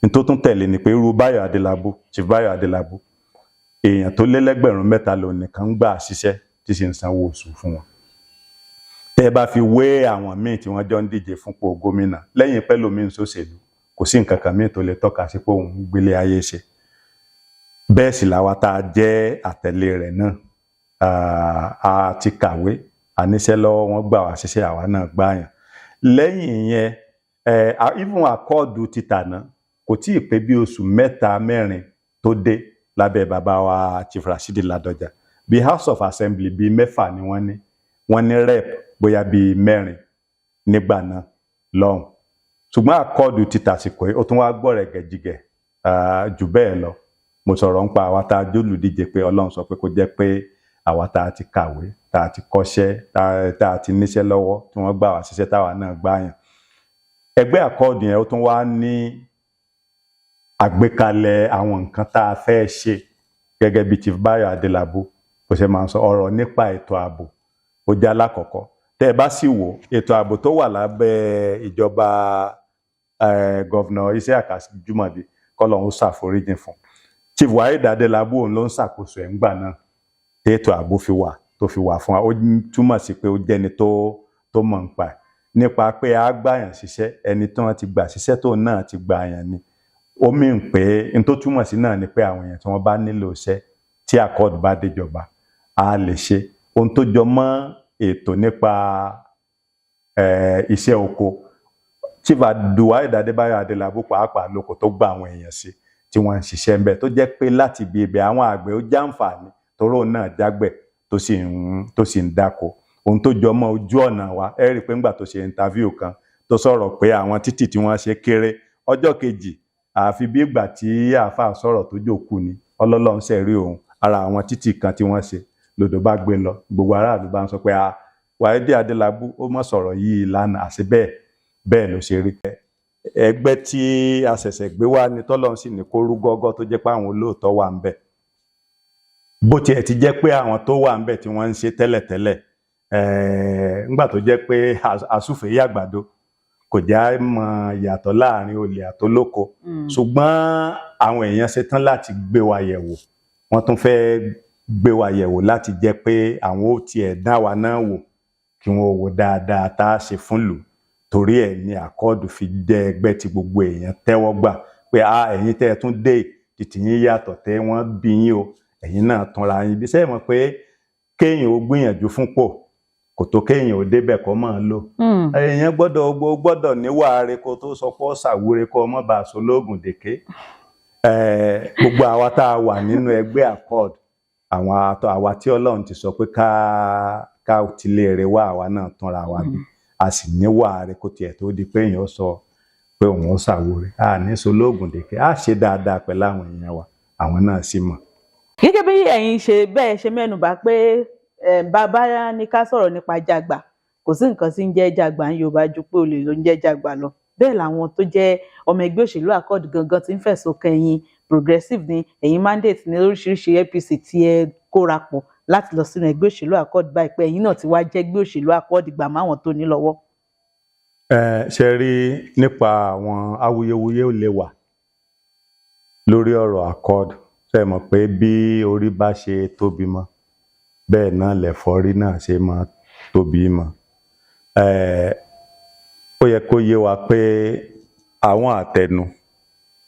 N tó tún tẹ̀lé ni pé irú Báyọ̀ Adélábù, Chief Báyọ̀ Adélábù, èèyàn tó lé lẹ́gbẹ̀rún 3 ló nìkan ń gbà ṣiṣẹ́ tí sì ń sanwó oṣù fún wọn. Tẹ́ ẹ bá fi wé àwọn míì tí wọ́n jọ ń díje fúnpò gómìnà lẹ́yìn pẹ́lòmíì ṣòṣèlú kò sí nǹkan kan míì tó lè tọ́ka sí pé òun gbélé ayé ṣe. Bẹ́ẹ̀ sì làwa tá a jẹ́ àtẹ̀lé rẹ̀ náà a ti kàwé àníṣẹ́ lọ́wọ́ wọn gbà wá ṣiṣẹ́ àwa náà gbàyàn. Lẹ́yìn yẹn even àkọọ́dù ti tàná kò tí ì pé bí oṣù 3-4 tó dé lábẹ́ bàbá wa Chief Rashidi Ládọjà. Bí House of Assembly bíi 6 ni wọ́n ní rep bóyá bíi 4 nígbà náà lọ́hùn. Ṣùgbọ́n àkọọ́dù ti tàsìkò ó tún wá gbọ́rẹ̀ gẹ̀jìgẹ̀ jù bẹ́ẹ̀ lọ. Mo sọ̀rọ̀ ń pa àwa tá a jólùdíje pé Ọlọ́run sọ pé kó jẹ́ pé àwa tá a ti kàwé, tá a ti kọ́ṣẹ́, tá a ti níṣẹ́ lọ́wọ́ tí wọ́n gbà wá ṣiṣẹ́ táwa náà gbàyàn. Ẹgbẹ́ àkọọ́dù yẹn ó tún wá ní àgbékalẹ̀ àwọn nǹkan tá a fẹ́ ṣe gẹ́gẹ́ bí Chief Báyọ̀ Adélábù bó ṣe máa ń sọ ọ̀rọ̀ nípa ètò ààbò ó jẹ́ alákọ̀ọ́kọ́. Tẹ́ ẹ bá sì wò ètò ààbò tó wà lábẹ́ ìjọba gọ́vnà Isiaka Jùmọ̀bí kọ́lọ́hún ṣàforíjìn fún. Chief Waheed Adélábù òun ló ń ṣàkóso ẹ̀ ńgbà náà tí ètò ààbò tó fi wà fún wa. Ó túmọ̀ sí pé ó jẹ́ni tó mọ̀ nípa ẹ̀ nípa pé a gbàyàn ṣiṣẹ́ ẹni tí wọ́n ti gbà ṣiṣẹ́ tó náà ti gbàyàn ni. Ó mìíràn pé n tó túmọ̀ sí náà ni pé àwọn èèyàn tí wọ́n bá nílò iṣẹ́ tí àkọọ́dù bá déjọba a lè ṣe. Ohun tó jọ mọ́ ètò nípa iṣẹ́ oko Chief Waheed Adélábù pàápàá lóko tó gba àwọn èèyàn sí tí wọ́n ń ṣiṣẹ́ ń bẹ̀ tó jẹ́ pé láti ibi ibẹ̀ àwọn àgbẹ̀ ó jàǹfààní toró náà jágbẹ̀ tó sì ń dáko. Ohun tó jọ mọ́ ojú ọ̀nà wa ẹ rí i pé ńgbà tó ṣe interview kan tó sọ̀rọ̀ pé àwọn títì tí wọ́n ṣe kéré ọjọ́ kejì àfi bí ìgbà tí àáfàá sọ̀rọ̀ tó jòkú ni ọlọ́lọ́run ṣe rí òun ara àwọn títì kan tí wọ́n ṣe lodò bá gbé lọ gbogbo aráàlú bá ń sọ pé Waheed Adélábù ó mọ̀ sọ̀rọ̀ yìí lánàá àṣẹ bẹ́ẹ̀ ló ṣe rí. Ẹgbẹ́ tí a ṣẹ̀ṣẹ̀ gbé wá ni tọ́lọ́run sì ní kó rú gọ́gọ́ tó jẹ́ pé àwọn olóòótọ́ wà ń bẹ̀. Bó tiẹ̀ ti jẹ́ pé àwọn tó wà ń bẹ̀ tí wọ́n ń ṣe tẹ́lẹ̀tẹ́lẹ̀ ńgbà tó jẹ́ pé àsúfèé àgbàdo kò já mọ ìyàtọ̀ láàrin olè àtolóko. Ṣùgbọ́n àwọn èèyàn ṣetán láti gbé wa yẹ̀wò wọ́n tún fẹ́ gbé wa yẹ̀wò láti jẹ́ pé àwọn ó tiẹ̀ dá wa náà wò kí wọ́n wò dáadáa tá a ṣe fún lù. Torí ẹ̀ ní àkọọ́dù fi jẹ́ ẹgbẹ́ tí gbogbo èèyàn tẹ́wọ́ gbà pé ẹ̀yin tẹ́ ẹ tún dé títí yín yàtọ̀ tẹ́ wọ́n bí yín o ẹ̀yin náà túnra yín bí sẹ́yìn mọ̀ pé kéèyàn ó gbìyànjú fúnpò kò tó kéèyàn ò débẹ̀ kọ́ máa lò. Èèyàn gbọ́dọ̀ níwà rẹ̀ kó tó sọ pé ó ṣàwúre kó ọmọ bá aṣọ lóògùn dèké. Gbogbo àwa tá a wà nínú ẹgbẹ́ àkọọ́dù àwa tí Ọlọ́run ti sọ pé ká tilé rẹ̀ wá àwa náà túnra wa bí a sì níwà rẹ̀ kó tiẹ̀ tó di pé èèyàn sọ pé òun ó ṣàwúre ní sọ lóògùn dèké á ṣe dáadáa pẹ̀lú àwọn èèyàn wa àwọn náà sì mọ̀. Gẹ́gẹ́ bí ẹ̀yin ṣe mẹ́nubà pé bàbá ní ká sọ̀rọ̀ nípa jàgbà kò sí nǹkan tí ń jẹ́ jàgbà ní Yorùbá ju pé olè ló ń jẹ́ jàgbà lọ. Bẹ́ẹ̀ làwọn tó jẹ́ ọmọ ẹgbẹ́ òṣèlú àkọọ́dù gangan ti ń fẹ̀sùn kan ẹ̀yin progressive ní ẹ̀yin mandate ní oríṣiríṣi APC tí ẹ kóra pọ̀ láti lọ sínú ẹgbẹ́ òṣèlú àkọọ́dù báyìí pé ẹ̀yin náà ti wá jẹ́ ẹgbẹ́ òṣèlú àkọọ́dù gbà máwọn tó ní lọ́wọ́. Ṣe rí nípa àwọn awuyewuye ó lè wà lórí ọ̀rọ̀ àkọọ́dù ṣe mọ̀ pé bí orí bá ṣe tóbi mọ́ bẹ́ẹ̀ náà lẹ̀fọ́rí náà ṣe máa tóbi mọ́. Ó yẹ kó yé wa pé àwọn àtẹnu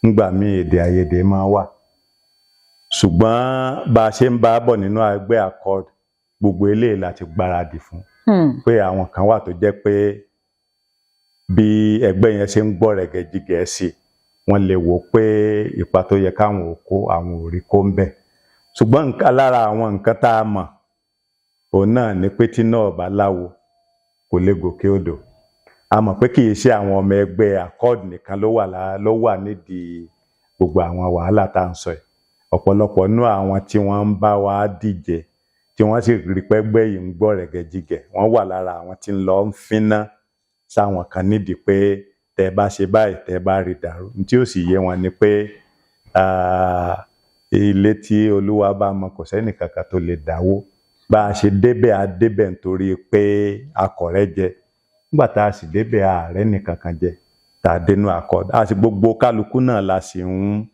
ńgbà míì èdè àìyedè máa wà ṣùgbọ́n bá a ṣe ń bá bọ̀ nínú ẹgbẹ́ àkọọ́dù gbogbo eléyìí láti gbáradì fún pé àwọn kan wà tó jẹ́ pé bí ẹgbẹ́ yẹn ṣe ń gbọ́ rẹ̀gẹ̀jìgẹ̀ sí wọ́n lè wò pé ipa tó yẹ káwọn ò kó àwọn ò rí kó ń bẹ̀. Ṣùgbọ́n lára àwọn nǹkan tá a mọ̀ òun náà ni pé tí náà bá láwo kò lè gòkè odò. A mọ̀ pé kì í ṣe àwọn ọmọ ẹgbẹ́ àkọọ́dù nìkan ló wà nídìí gbogbo àwọn wàhálà tá à ń sọ yìí. Ọ̀pọ̀lọpọ̀ nú àwọn tí wọ́n ń bá wa díje tí wọ́n sì rí pé ẹgbẹ́ yìí ń gbọ́ rẹ̀gẹ̀jìgẹ̀ wọ́n wà lára àwọn tí ń lọ ń fínná sáwọn kan nídìí pé tẹ́ bá ṣe báyìí tẹ́ bá rí dàrú. Tí ó sì yé wọn ni pé ilé tí Olúwa bá mọ kò sẹ́ni kankan tó lè dáwó bá a ṣe débẹ̀ a débẹ̀ nítorí pé akọ̀rẹ́ jẹ nígbà tá a sì débẹ̀ ààrẹ nìkankan jẹ tá a dénú accord a sì gbogbo kálukú náà la sì ń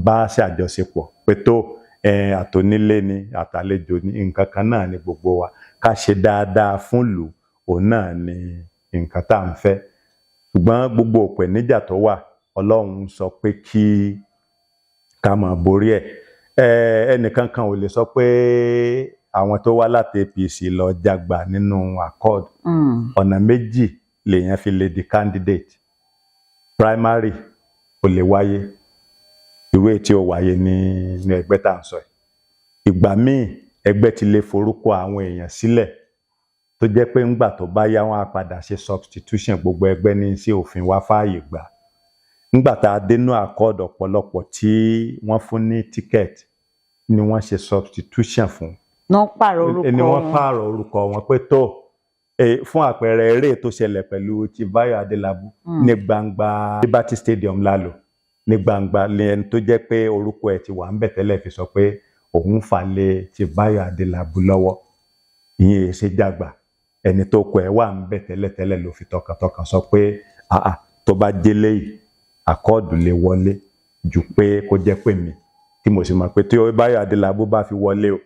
bá ṣàjọṣepọ̀ pé tó àtònílé ni àtàlejò ní nǹkan kan náà ni gbogbo wa ká ṣe dáadáa fún ìlú òun náà ni nǹkan tá à ń fẹ́ ṣùgbọ́n gbogbo ìpèníjà tó wà Ọlọ́run sọ pé kí ká máa borí ẹ̀ ẹnìkan kan ò lè sọ pé àwọn tó wá láti APC lọ jágbà nínú accord ọ̀nà méjì lèèyàn fi lè di candidate primary ó lè wáyé ìwé tí ó wáyé ní ẹgbẹ́ tá à ń sọ yìí ìgbà míì ẹgbẹ́ ti lè forúkọ àwọn èèyàn sílẹ̀ tó jẹ́ pé ńgbà tó bá yá wọn á padà ṣe substitution gbogbo ẹgbẹ́ ní sí òfin wá fààyè gbà ńgbà tá a dénú accord ọ̀pọ̀lọpọ̀ tí wọ́n fún ní ticket ni wọ́n ṣe substitution fún wọ́n pààrọ̀ orúkọ wọn pé tó fún àpẹẹrẹ eré tó ṣẹlẹ̀ pẹ̀lú ti Bayo Adelabu ní gbangba Liberty Stadium lálò ní gbangba lẹ́yìn tó jẹ́ pé orúkọ ẹ̀ ti wà ń bẹ̀ tẹ́lẹ̀ fi sọ pé òun fà lé ti Bayo Adelabu lọ́wọ́ ìyẹn ṣe jágbà ẹni tó kọ ẹ̀ wà ń bẹ̀ tẹ́lẹ̀ ló fi tọkàntọkàn sọ pé tó bá délé yìí àkọọdù lè wọlé ju pé kó jẹ́ pé mi tí mo sì mọ̀ pé tí Bayo Adelabu bá fi wọlé o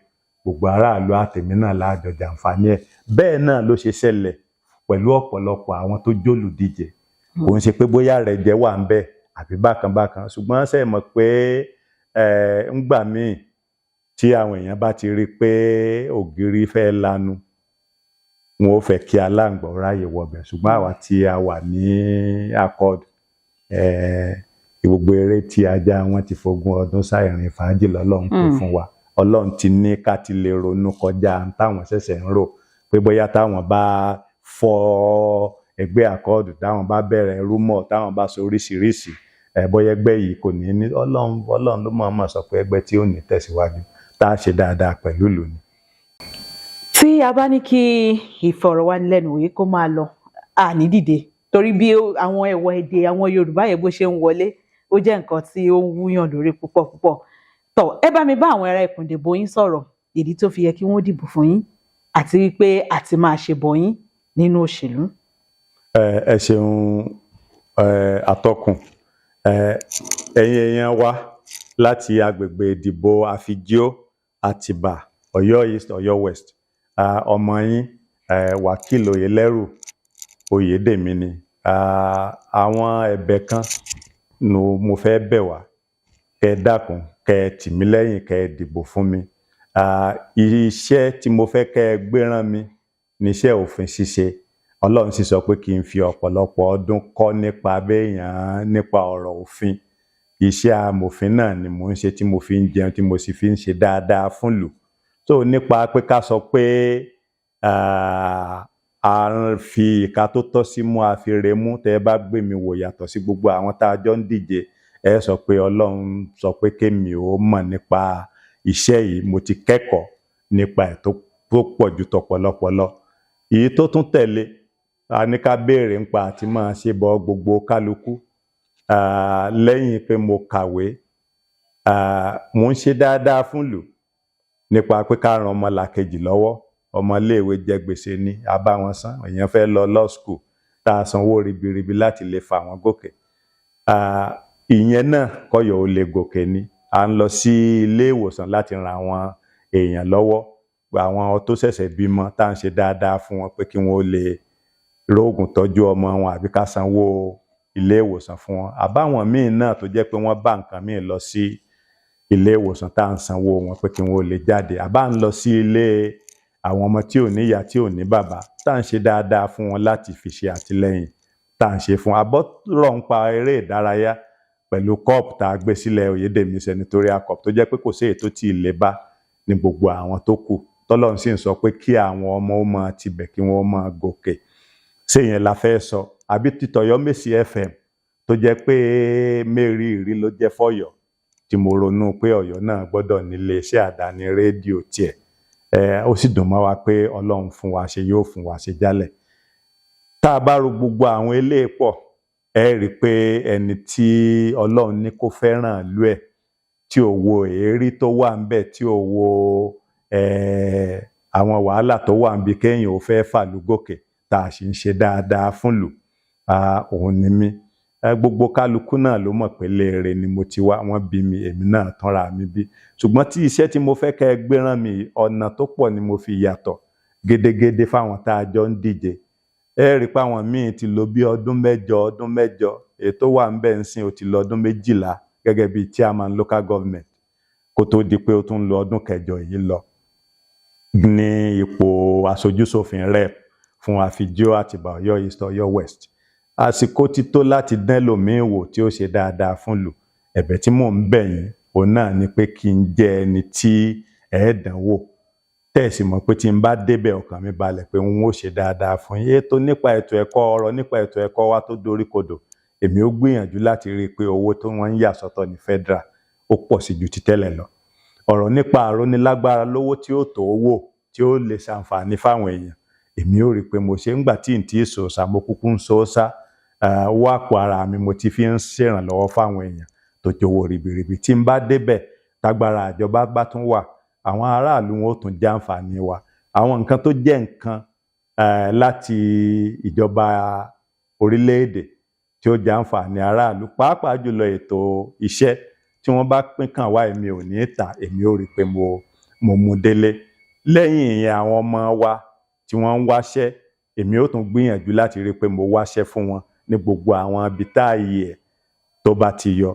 gbogbo aráàlú àtẹ̀mí náà láàjọ jàǹfààní ẹ̀ bẹ́ẹ̀ náà ló ṣe ṣẹlẹ̀ pẹ̀lú ọ̀pọ̀lọpọ̀ àwọn tó jólùdíje kò ń ṣe pé bóyá rẹ̀ jẹ́ wà ń bẹ̀ àbí bákan ṣùgbọ́n ṣe mọ̀ pé ńgbà míì tí àwọn èèyàn bá ti rí pé ògiri fẹ́ lanu wọn ò fẹ́ kí aláǹgbá ráyè wọbẹ̀ ṣùgbọ́n àwa tí a wà ní accord gbogbo eré tí ajá wọn ti fogún ọdún sáìrìn fàájì lọ́lọ́run kò fún wa Ọlọ́run ti ní ká ti lè ronú kọjá táwọn ṣẹ̀ṣẹ̀ ń rò pé bóyá táwọn bá fọ́ ẹgbẹ́ accord táwọn bá bẹ̀rẹ̀ rúmọ̀ táwọn bá sọ oríṣiríṣi bóyá ẹgbẹ́ yìí kò ní Ọlọ́run ló mọ̀ sọ pé ẹgbẹ́ tí ó ní tẹ̀síwájú tá a ṣe dáadáa pẹ̀lú ìlú ni. Tí a bá ní kí ìfọ̀rọ̀wánilẹ́nuwò yìí kó máa lọ àní dìde torí bí àwọn ẹ̀wọ̀ èdè àwọn Yorùbá yẹn bó ṣe ń wọlé ó jẹ́ nǹkan tí ó ń wúyàn lórí púpọ̀ tọ́ ẹ bá mi bá àwọn ará ìkùndìbò yín sọ̀rọ̀ ìdí tó fi yẹ kí wọ́n dìbò fún yín àti wípé àti máa ṣe bọ̀ yín nínú òṣèlú. ẹ ṣeun atọ́kùn ẹ̀yin èèyàn wa láti agbègbè ìdìbò Afijio Atiba Ọ̀yọ́ East Ọ̀yọ́ West ọmọ yín Wakil Oyeleru Oyedemi ni àwọn ẹ̀bẹ̀ kan mo fẹ́ bẹ̀ wá kẹ́ dákun kẹ́ tì mí lẹ́yìn kẹ́ dìbò fún mi iṣẹ́ tí mo fẹ́ kẹ́ gbéràn mi níṣẹ́ òfin ṣíṣe Ọlọ́run sì sọ pé kí n fi ọ̀pọ̀lọpọ̀ ọdún kọ́ nípa ọ̀rọ̀ òfin iṣẹ́ amòfin náà ni mò ń ṣe tí mo fi ń jẹun tí mo sì fi ń ṣe dáadáa fún ìlú tó nípa pé ká sọ pé a fi ìka tó tọ́ sí mú a fi re mú tẹ́ ẹ bá gbé mi wò yàtọ̀ sí gbogbo àwọn tá a jọ ń díje ẹ sọ pé Ọlọ́run sọ pé kémi ò mọ̀ nípa iṣẹ́ yìí mo ti kẹ́kọ̀ọ́ nípa ẹ̀ tó pọ̀ ju tọ̀pọ̀lọpọ̀ lọ èyí tó tún tẹ̀lé a ní ká béèrè nípa àti máa ṣe bọ gbogbo kálukú lẹ́yìn pé mo kàwé mo ń ṣe dáadáa fún ìlú nípa pé ká ran ọmọlàkejì lọ́wọ́ ọmọléèwé jẹ gbèsè ní a bá wọn san èèyàn fẹ́ lọ law school tá a sanwó ribiribi láti lè fà wọ́n gòkè ìyẹn náà kọ́yọ̀ ó lè gòkè ni à ń lọ sí ilé ìwòsàn láti ran àwọn èèyàn lọ́wọ́ àwọn tó ṣẹ̀ṣẹ̀ bímọ tá à ń ṣe dáadáa fún wọn pé kí wọ́n lè rógùn tọ́jú ọmọ wọn àbí ká sanwó ilé ìwòsàn fún wọn àbáwọn míì náà tó jẹ́ pé wọ́n bá nǹkan míì lọ sí ilé ìwòsàn tá à ń sanwó wọn pé kí wọ́n lè jáde àbá ń lọ sí ilé àwọn ọmọ tí ò ní ìyá tí ò ní bàbá tá à ń ṣe dáadáa fún wọn láti fi ṣe àtìlẹ́yìn tá à ń ṣe fún abọ́rọ̀ ń pa eré ìdárayá pẹ̀lú cup tá a gbé sílẹ̀ Oyedemi senatorial cup tó jẹ́ pé kò sí èyí tó tí ì lè bá ní gbogbo àwọn tó kù tọ́lọ́run sì ń sọ pé kí àwọn ọmọ ó máa tibẹ̀ kí wọ́n máa gòkè ṣé yẹn la fẹ́ sọ àbí títọ̀yọ́ Mèsì FM tó jẹ́ pé mẹ́rìírí ló jẹ́ fọ́yọ̀ tí mo ronú pé Ọ̀yọ́ náà gbọ́dọ̀ nílé iṣẹ́ àdáni rédíò tiẹ̀ ó sì dùn mọ́ wa pé Ọlọ́run fún wa ṣe yóò fún wa ṣe jálẹ̀ tá a bá ro gbogbo àwọn eléyìí pọ̀ ẹ rí i pé ẹni tí Ọlọ́run ní kó fẹ́ràn ìlú ẹ̀ tí ò wo èérí tó wà ńbẹ̀, tí ò wo àwọn wàhálà tó wà níbi kéèyàn ò fẹ́ fàlú gòkè tá a sì ń ṣe dáadáa fúnlùú, òun ni mí. Gbogbo kálukú náà ló mọ̀ pé léèrè ni mo ti wá, wọ́n bí mi, èmi náà tánra mi bí. Ṣùgbọ́n tí iṣẹ́ tí mo fẹ́ kẹ́ ẹ gbé rán mi, ọ̀nà tó pọ̀ ni mo fi yàtọ̀ gédégédé fáwọn tá a jọ ń díje. Ẹ rí i pé àwọn míì ti lò bí ọdún mẹ́jọ, èyí tó wà ń bẹ̀ ń sìn ó ti lọ ọdún 12 gẹ́gẹ́ bí chairman local government kó tó di pé ó tún lo ọdún 8 yìí lọ ní ipò aṣojúṣòfin rep fún Afijio, Atiba, Ọ̀yọ́ East, Ọ̀yọ́ West. Àsìkò ti tó láti dẹ́lòmíì wò tí ó ṣe dáadáa fúnlùú. Ẹ̀bẹ̀ tí mò ń bẹ̀ yín òun náà ni pé kí n jẹ́ ẹni tí ẹ̀ẹ́dánwò tẹ̀sí mọ̀ pé tí n bá débẹ̀ ọkàn mi balẹ̀ pé n ó ṣe dáadáa fún yín. Ètò nípa ètò ẹ̀kọ́, ọ̀rọ̀ nípa ètò ẹ̀kọ́ wa tó dorí kodò, èmi ó gbìyànjú láti rí i pé owó tó wọ́n ń yà sọ́tọ̀ ní federal ó pọ̀ sí ju ti tẹ́lẹ̀ lọ. Ọ̀rọ̀ nípa àrónilágbára lówó tí ó tó owó tí ó lè ṣàǹfààní fáwọn èèyàn, èmi ó rí i pé mo ṣe. Ńgbà tí n tí ì sòòṣà mo kúkú ń sòòṣà, owó àpò ara mi mo ti fi ń ṣèrànlọ́wọ́ fáwọn èèyàn tó jowó ribiribi. Tí n bá débẹ̀ tágbára àjọba bá tún wà, àwọn aráàlú wọn ó tún jàǹfààní wa. Àwọn nǹkan tó jẹ́ nǹkan láti ìjọba orílẹ̀-èdè tí ó jàǹfààní aráàlú, pàápàá jùlọ ètò iṣẹ́ tí wọ́n bá pín kàn wá, èmi ò ní tà, èmi ò rí i pé mo mú délé. Lẹ́yìn ìyẹn àwọn ọmọ wa tí wọ́n ń wáṣẹ́, èmi ó tún gbìyànjú láti rí i pé mo wáṣẹ́ fún wọn ní gbogbo àwọn ibi táàyè ẹ̀ tó bá ti yọ,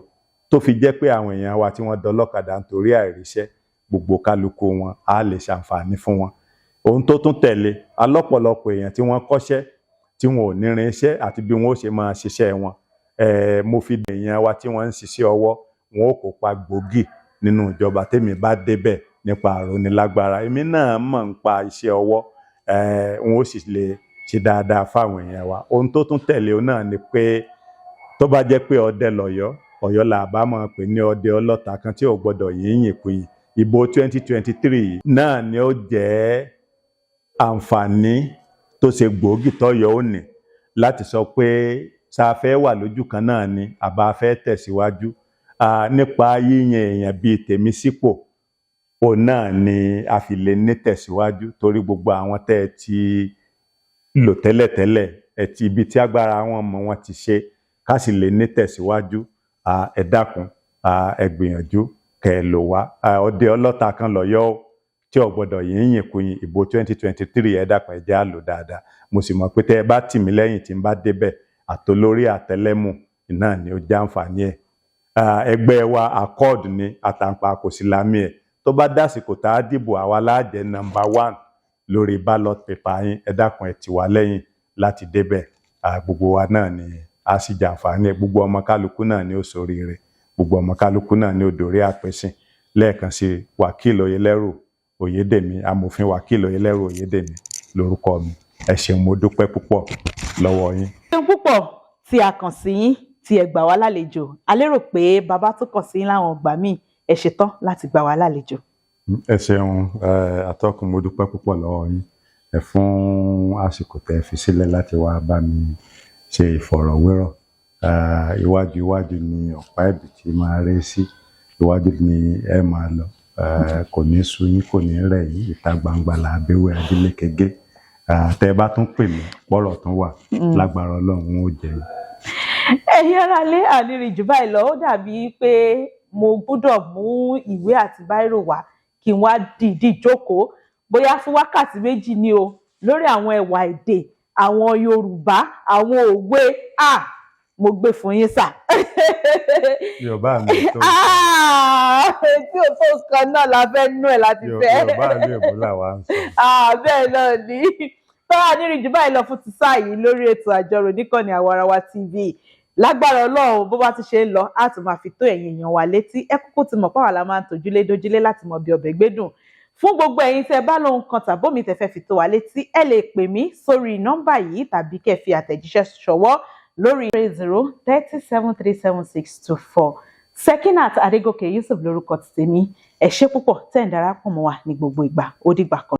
tó fi jẹ́ pé àwọn èèyàn wa tí wọ́n dọlọ́kadà nítorí àìríṣẹ́, gbogbo kálukú wọn á lè ṣàǹfààní fún wọn. Ohun tó tún tẹ̀lé, alọ́pọ̀lọpọ̀ èèyàn tí wọ́n kọ́ṣẹ́ tí wọn ò nírin iṣẹ́ àti bí wọ́n ó ṣe máa ṣiṣẹ́ wọn. Mo fi èèyàn wa tí wọ́n ń ṣiṣẹ́ ọwọ́, wọn ó kópa gbòógì nínú ìjọba tèmi bá débẹ̀ nípa àrónilágbára. Èmi náà mọ̀ nípa iṣẹ́ ọwọ́, wọn ó sì lè ṣe dáadáa fáwọn èèyàn wa. Ohun tó tún tẹ̀lé òun náà ni pé tó bá jẹ́ pé ọdẹ lọ̀yọ́, Ọ̀yọ́ là bá máa pè ní ọdẹ ọlọ́ta kan tí ò gbọdọ̀ yínyìn kuyìn. Ìbò 2023 náà ni ó jẹ́ àǹfààní tó ṣe gbòógì tọ́yọ́ òní láti sọ pé ṣá fẹ́ wà lójú kan náà ni àbá fẹ́ tẹ̀síwájú. Nípa yíyan èèyàn bíi tèmi sípò, òun náà ni a fi lè ní tẹ̀síwájú, torí gbogbo àwọn tẹ́ ẹ ti lò tẹ́lẹ̀tẹ́lẹ̀ ẹ ti ibi tí agbára wọn mọ̀ wọ́n ti ṣe, ká sì lè ní tẹ̀síwájú. Ẹ dákun, ẹ gbìyànjú kẹ́ ẹ lò wá. Ọdẹ ọlọ́ta kan lọ̀yọ́ tí ò gbọdọ̀ yínyìn kuyìn. Ìbò 2023 ẹ dákun ẹ jẹ́ á lò dáadáa. Mo sì mọ̀ pé tẹ́ ẹ bá tì mí lẹ́yìn tí n bá débẹ̀, àtolórí àtẹlẹ́mù náà ni ó jàǹfààní ẹ̀. Ẹgbẹ́ wa accord ni àtàǹpà kò sí lámì ẹ̀. Tó bá dásìkò tá a dìbò, àwa láàjẹ́ number 1 lórí ballot paper yín. Ẹ dákun ẹ tì wá lẹ́yìn láti débẹ̀. Gbogbo wa náà ni a sì jàǹfààní ẹ̀. Gbogbo ọmọ kálukú náà ni ó ṣoríire. Gbogbo ọmọ kálukú náà ni ó dórí àpèsìn. Lẹ́ẹ̀kan sí Wakil Oyeleru Oyedemi, Amofin Wakil Oyeleru Oyedemi lórúkọ mi. Ẹ ṣeun, mo dúpẹ́ púpọ̀ lọ́wọ́ yín. Ẹ ṣeun púpọ̀ tí a kàn sí yín, tí ẹ gbà wá lálejò. A lérò pé bàbá tó kàn sí yín láwọn ìgbà míì, ẹ ṣetán láti gbà wá lálejò. Ẹ ṣeun, atọ́kùn, mo dúpẹ́ púpọ̀ lọ́wọ́ yín. Ẹ fún àsìkò tẹ́ fi sílẹ̀ láti wá bá mi ṣe ìfọ̀rọ̀wérọ̀. Iwájú ni ọ̀pá ẹ̀bì tí máa ré sí, iwájú ni ẹ máa lọ. Kò ní sú yín, kò ní rẹ̀ yín. Ìta gbangba là abẹ́wẹ́ ajílékegé. Tẹ́ bá tún pè mí, pọ̀rọ̀ tún wà, lágbára Ọlọ́run ó jẹ́ yín. Ẹ̀yin ará ilé, àníri jù báyìí lọ. Ó dàbí pé mo gbọ́dọ̀ mú ìwé àti báírò wá kí n wá dìídì jókòó bóyá fún wákàtí 2 ni o lórí àwọn ẹ̀wà èdè, àwọn Yorùbá, àwọn òwe. Mo gbé fún yín sà. Yorùbá mi tó. Tí o tó kan náà la fẹ́ nú ẹ̀ láti fẹ́. Yorùbá mi èbó làwa ń sọ. Bẹ́ẹ̀ náà ni. Tọ́wọ́ àníri jù báyìí lọ fún ti sáà yìí lórí ètò àjọrò níkànnì Àwarawa TV. Lágbára Ọlọ́run, bó bá ti ṣe ń lọ, á tún máa fi tó ẹ̀yin èèyàn wa létí. Ẹ kúkú ti mọ̀ pé àwa la máa ń tojúlé dójúlé láti mọ bí ọbẹ̀ gbédùn. Fún gbogbo ẹ̀yin tẹ́ bá lóhun kan tàbómi tẹ́ fẹ́ fi tó wa létí, ẹ lè pè mí sórí nọ́mbà yìí tàbí kẹ́ fi àtẹ̀jíṣẹ́ ṣọwọ́ lórí 0 37 37624. Sekinat Adégòkè Yusuf lórúkọ tèmi. Ẹ ṣé púpọ̀ tẹ́ ń darapọ̀ mọ́ wa ní gbogbo ìgbà. Ó dìgbà kan.